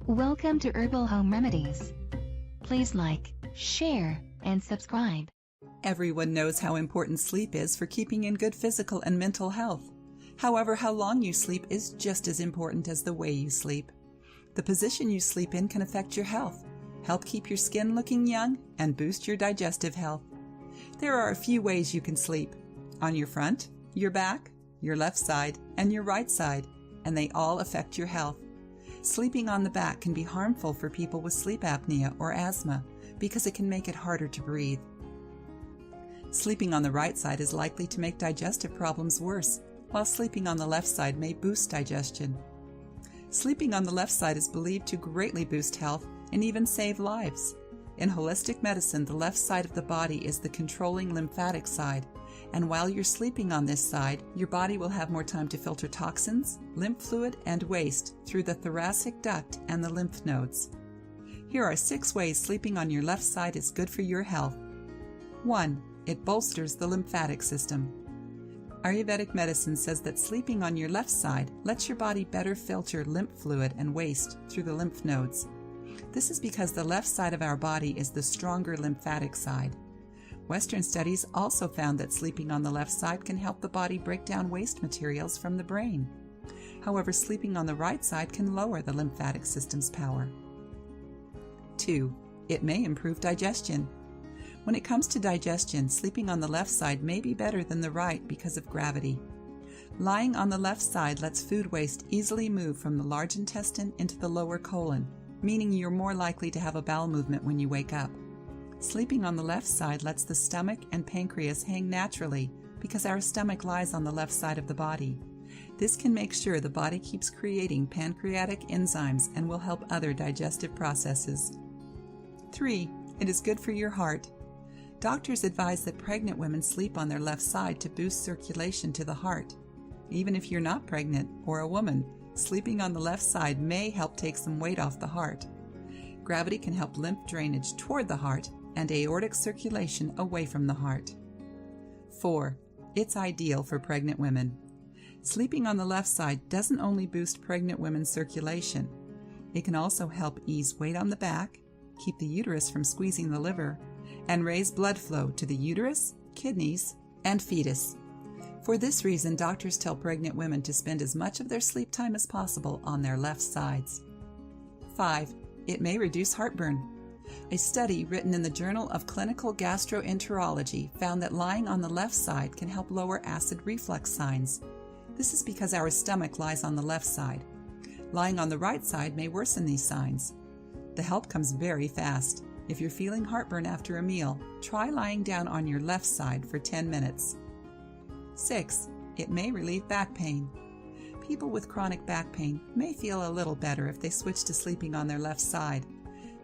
Welcome to Herbal Home Remedies. Please like, share, and subscribe. Everyone knows how important sleep is for keeping in good physical and mental health. However, how long you sleep is just as important as the way you sleep. The position you sleep in can affect your health, help keep your skin looking young, and boost your digestive health. There are a few ways you can sleep: on your front, your back, your left side, and your right side, and they all affect your health. Sleeping on the back can be harmful for people with sleep apnea or asthma because it can make it harder to breathe. Sleeping on the right side is likely to make digestive problems worse, while sleeping on the left side may boost digestion. Sleeping on the left side is believed to greatly boost health and even save lives. In holistic medicine, the left side of the body is the controlling lymphatic side, and while you're sleeping on this side, your body will have more time to filter toxins, lymph fluid, and waste through the thoracic duct and the lymph nodes. Here are 6 ways sleeping on your left side is good for your health. 1. It bolsters the lymphatic system. Ayurvedic medicine says that sleeping on your left side lets your body better filter lymph fluid and waste through the lymph nodes. This is because the left side of our body is the stronger lymphatic side. Western studies also found that sleeping on the left side can help the body break down waste materials from the brain. However, sleeping on the right side can lower the lymphatic system's power. 2. It may improve digestion. When it comes to digestion, sleeping on the left side may be better than the right because of gravity. Lying on the left side lets food waste easily move from the large intestine into the lower colon, meaning you're more likely to have a bowel movement when you wake up. Sleeping on the left side lets the stomach and pancreas hang naturally because our stomach lies on the left side of the body. This can make sure the body keeps creating pancreatic enzymes and will help other digestive processes. 3. It is good for your heart. Doctors advise that pregnant women sleep on their left side to boost circulation to the heart. Even if you're not pregnant or a woman, sleeping on the left side may help take some weight off the heart. Gravity can help lymph drainage toward the heart and aortic circulation away from the heart. 4. It's ideal for pregnant women. Sleeping on the left side doesn't only boost pregnant women's circulation. It can also help ease weight on the back, keep the uterus from squeezing the liver, and raise blood flow to the uterus, kidneys, and fetus. For this reason, doctors tell pregnant women to spend as much of their sleep time as possible on their left sides. 5. It may reduce heartburn. A study written in the Journal of Clinical Gastroenterology found that lying on the left side can help lower acid reflux signs. This is because our stomach lies on the left side. Lying on the right side may worsen these signs. The help comes very fast. If you're feeling heartburn after a meal, try lying down on your left side for 10 minutes. 6. It may relieve back pain. People with chronic back pain may feel a little better if they switch to sleeping on their left side.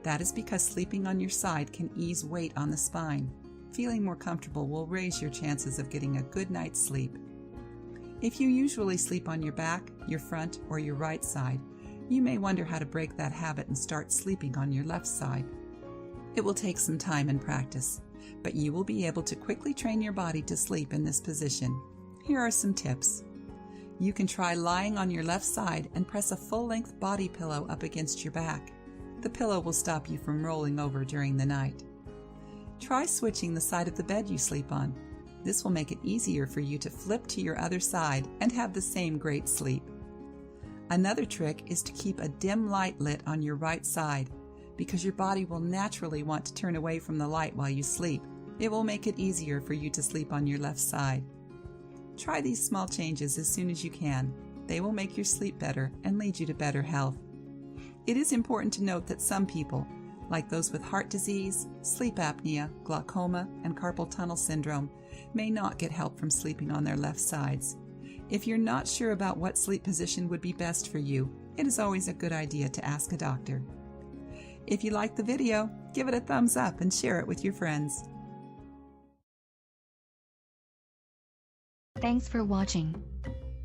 That is because sleeping on your side can ease weight on the spine. Feeling more comfortable will raise your chances of getting a good night's sleep. If you usually sleep on your back, your front, or your right side, you may wonder how to break that habit and start sleeping on your left side. It will take some time and practice, but you will be able to quickly train your body to sleep in this position. Here are some tips. You can try lying on your left side and press a full-length body pillow up against your back. The pillow will stop you from rolling over during the night. Try switching the side of the bed you sleep on. This will make it easier for you to flip to your other side and have the same great sleep. Another trick is to keep a dim light lit on your right side, because your body will naturally want to turn away from the light while you sleep. It will make it easier for you to sleep on your left side. Try these small changes as soon as you can. They will make your sleep better and lead you to better health. It is important to note that some people, like those with heart disease, sleep apnea, glaucoma, and carpal tunnel syndrome, may not get help from sleeping on their left sides. If you're not sure about what sleep position would be best for you, it is always a good idea to ask a doctor. If you liked the video, give it a thumbs up and share it with your friends. Thanks for watching.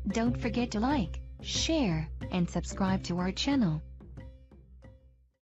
Don't forget to like, share, and subscribe to our channel.